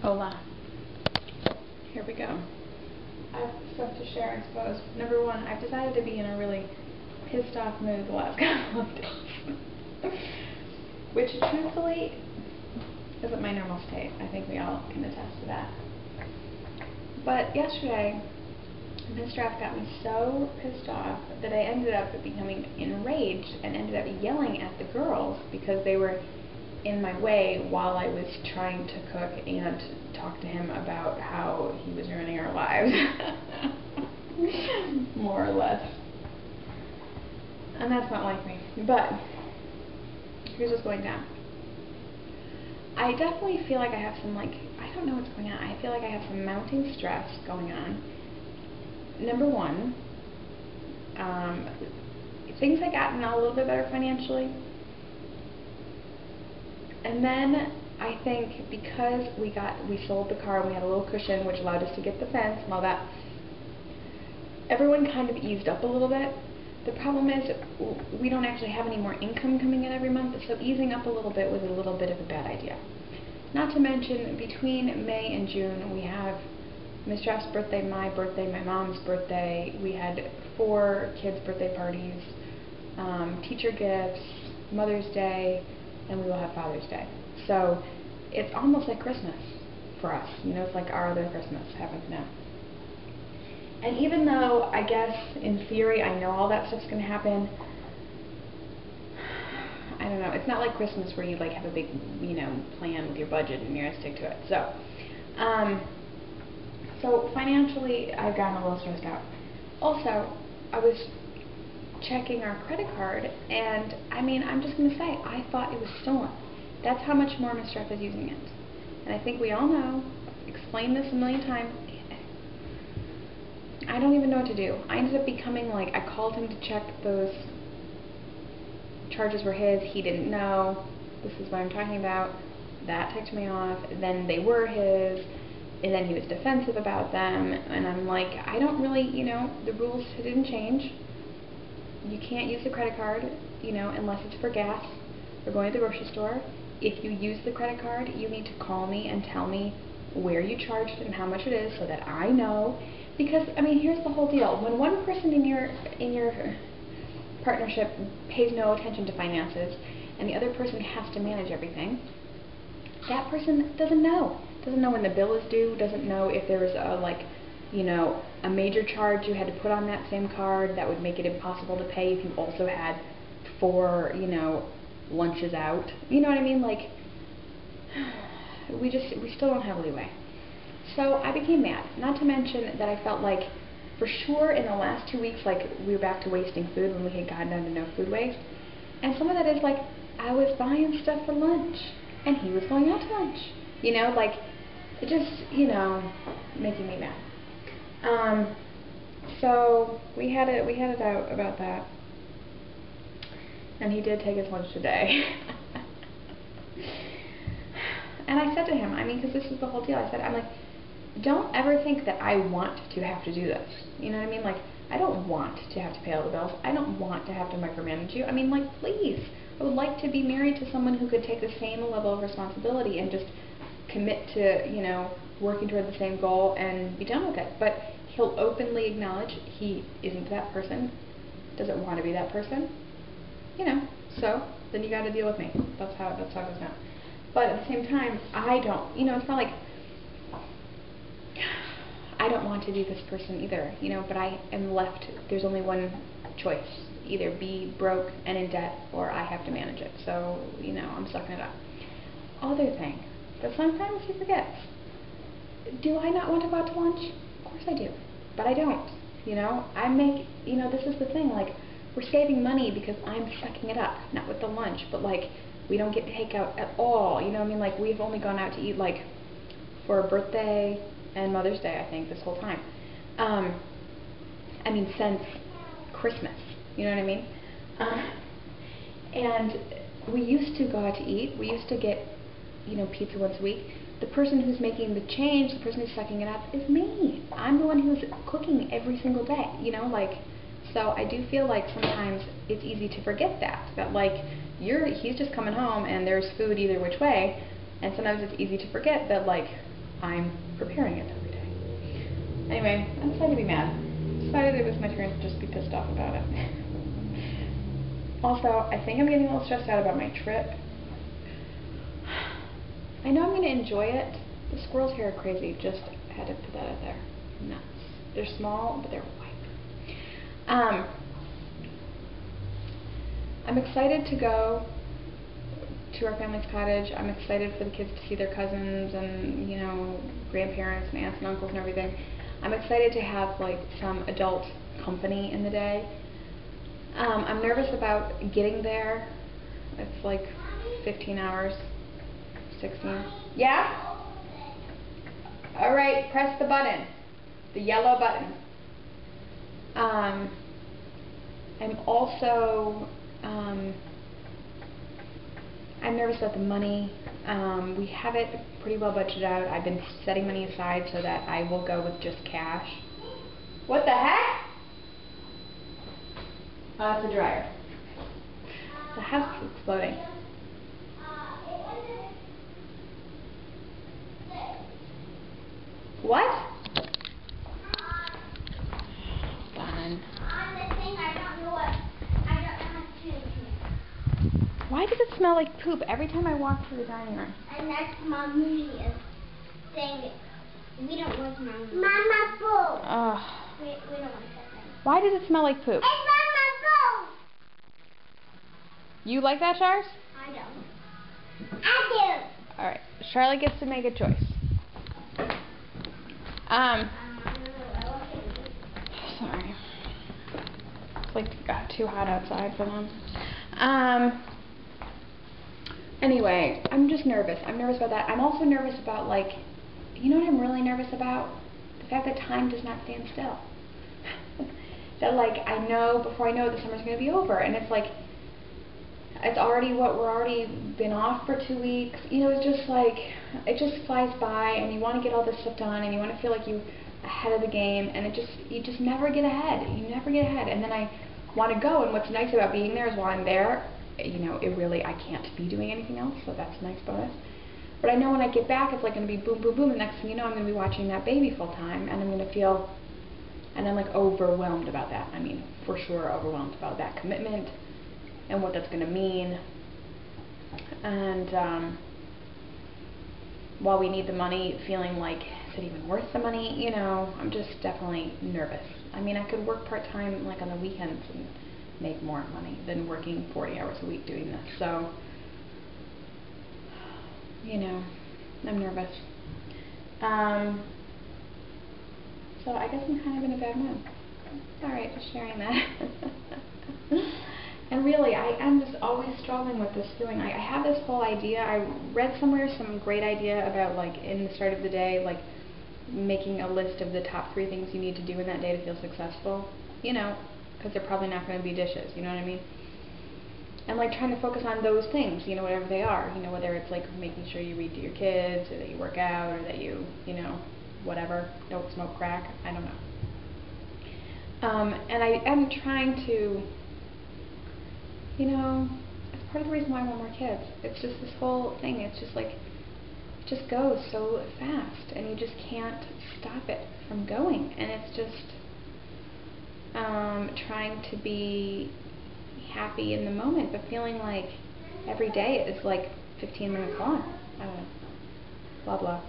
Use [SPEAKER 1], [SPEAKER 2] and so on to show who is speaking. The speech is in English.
[SPEAKER 1] Hola. Here we go. I have stuff to share, I suppose. Number one, I've decided to be in a really pissed off mood the last couple of days. Which, truthfully, isn't my normal state. I think we all can attest to that. But yesterday, Mr. F got me so pissed off that I ended up becoming enraged and ended up yelling at the girls because they were in my way while I was trying to cook and talk to him about how he was ruining our lives. More or less. And that's not like me. But here's what's going down. I definitely feel like I have some, I don't know what's going on. I feel like I have some mounting stress going on. Number one, things had gotten a little bit better financially. And then I think because we sold the car and we had a little cushion which allowed us to get the fence and all that, everyone kind of eased up a little bit. The problem is we don't actually have any more income coming in every month, so easing up a little bit was a little bit of a bad idea. Not to mention, between May and June, we have Mr. F's birthday, my mom's birthday. We had 4 kids' birthday parties, teacher gifts, Mother's Day, and we will have Father's Day. So it's almost like Christmas for us. You know, it's like our other Christmas happens now. And even though, I guess, in theory, I know all that stuff's going to happen, I don't know. It's not like Christmas where you, have a big, plan with your budget and you're going to stick to it. So financially, I've gotten a little stressed out. Also, I was checking our credit card, and, I'm just going to say, I thought it was stolen. That's how much more Mr. F is using it. And I think we all know, explained this a million times, I don't even know what to do. I ended up becoming I called him to check those charges were his. He didn't know. This is what I'm talking about. That ticked me off. Then they were his. And then he was defensive about them. And I'm like, I don't really, the rules didn't change. You can't use the credit card, unless it's for gas or going to the grocery store. If you use the credit card, you need to call me and tell me where you charged it and how much it is so that I know. Because, here's the whole deal. When one person in your partnership pays no attention to finances and the other person has to manage everything, that person doesn't know. Doesn't know when the bill is due, doesn't know if there was a major charge you had to put on that same card that would make it impossible to pay if you also had 4, lunches out. You know what I mean? We still don't have leeway. So I became mad. Not to mention that I felt like, for sure, in the last 2 weeks, we were back to wasting food when we had gotten down to no food waste. And some of that is I was buying stuff for lunch, and he was going out to lunch. It just, making me mad. So we had it out about that. And he did take his lunch today. And I said to him, because this is the whole deal, don't ever think that I want to have to do this. You know what I mean? I don't want to have to pay all the bills. I don't want to have to micromanage you. Please. I would like to be married to someone who could take the same level of responsibility and just commit to, working toward the same goal and be done with it. But he'll openly acknowledge he isn't that person, doesn't want to be that person, so then you got to deal with me. That's how it goes down. But at the same time, I don't, it's not like I don't want to be this person either, but I am left, there's only one choice, either be broke and in debt, or I have to manage it. So, I'm sucking it up. Other thing that sometimes he forgets. Do I not want to go out to lunch? Of course I do. But I don't. This is the thing, we're saving money because I'm sucking it up. Not with the lunch, but we don't get takeout at all. We've only gone out to eat for a birthday and Mother's Day, I think, this whole time. Since Christmas. You know what I mean? And we used to go out to eat. We used to get, pizza once a week. The person who's making the change, the person who's sucking it up, is me. I'm the one who's cooking every single day, so I do feel like sometimes it's easy to forget that he's just coming home and there's food either which way, and sometimes it's easy to forget that, I'm preparing it every day. Anyway, I decided to be mad. Decided it was my turn to just be pissed off about it. Also, I think I'm getting a little stressed out about my trip. I know I'm going to enjoy it. The squirrels here are crazy. Just had to put that out there. Nuts. They're small, but they're white. I'm excited to go to our family's cottage. I'm excited for the kids to see their cousins and, you know, grandparents and aunts and uncles and everything. I'm excited to have, like, some adult company in the day. I'm nervous about getting there. It's like 15 hours. 16. Yeah? Alright, press the button. The yellow button. I'm also, I'm nervous about the money. We have it pretty well budgeted out. I've been setting money aside so that I will go with just cash. What the heck? Oh, it's a dryer. The house is exploding. What? Fun. Why does it smell like poop every time I walk through the dining room?
[SPEAKER 2] And that's Mommy is saying we don't want Mama poop. We don't want that.
[SPEAKER 1] Why does it smell like poop?
[SPEAKER 2] It's Mama poop.
[SPEAKER 1] You like that, Chars?
[SPEAKER 2] I don't. I do.
[SPEAKER 1] Alright, Charlotte gets to make a choice. Sorry. It's like too hot outside for them. Anyway, I'm just nervous. I'm nervous about that. I'm also nervous about, like, you know what I'm really nervous about? The fact that time does not stand still. That, like, I know before I know it, the summer's going to be over. And it's like, it's already we're already been off for 2 weeks. You know, it's just like, it just flies by, and you want to get all this stuff done, and you want to feel like you're ahead of the game, and you just never get ahead. You never get ahead. And then I want to go, and what's nice about being there is while I'm there, you know, I can't be doing anything else, so that's a nice bonus. But I know when I get back, it's like going to be boom, boom, boom. The next thing you know, I'm going to be watching that baby full time, and I'm going to feel, and I'm like overwhelmed about that. I mean, for sure overwhelmed about that commitment and what that's going to mean. And while we need the money, feeling like, is it even worth the money? You know, I'm just definitely nervous. I mean, I could work part-time, like on the weekends, and make more money than working 40 hours a week doing this. So, you know, I'm nervous. So I guess I'm kind of in a bad mood. Alright, just sharing that. And really, I'm just always struggling with this feeling. I have this whole idea. I read somewhere some great idea about, like, in the start of the day, like, making a list of the top 3 things you need to do in that day to feel successful. You know, because they're probably not going to be dishes, you know what I mean? And, like, trying to focus on those things, you know, whatever they are. You know, whether it's, like, making sure you read to your kids, or that you work out, or that you know, whatever, don't smoke crack, I don't know. And I am trying to, you know, it's part of the reason why I want more kids. It's just this whole thing, it's just like, it just goes so fast, and you just can't stop it from going. And it's just trying to be happy in the moment, but feeling like every day is like 15 minutes long. I don't know. Blah, blah.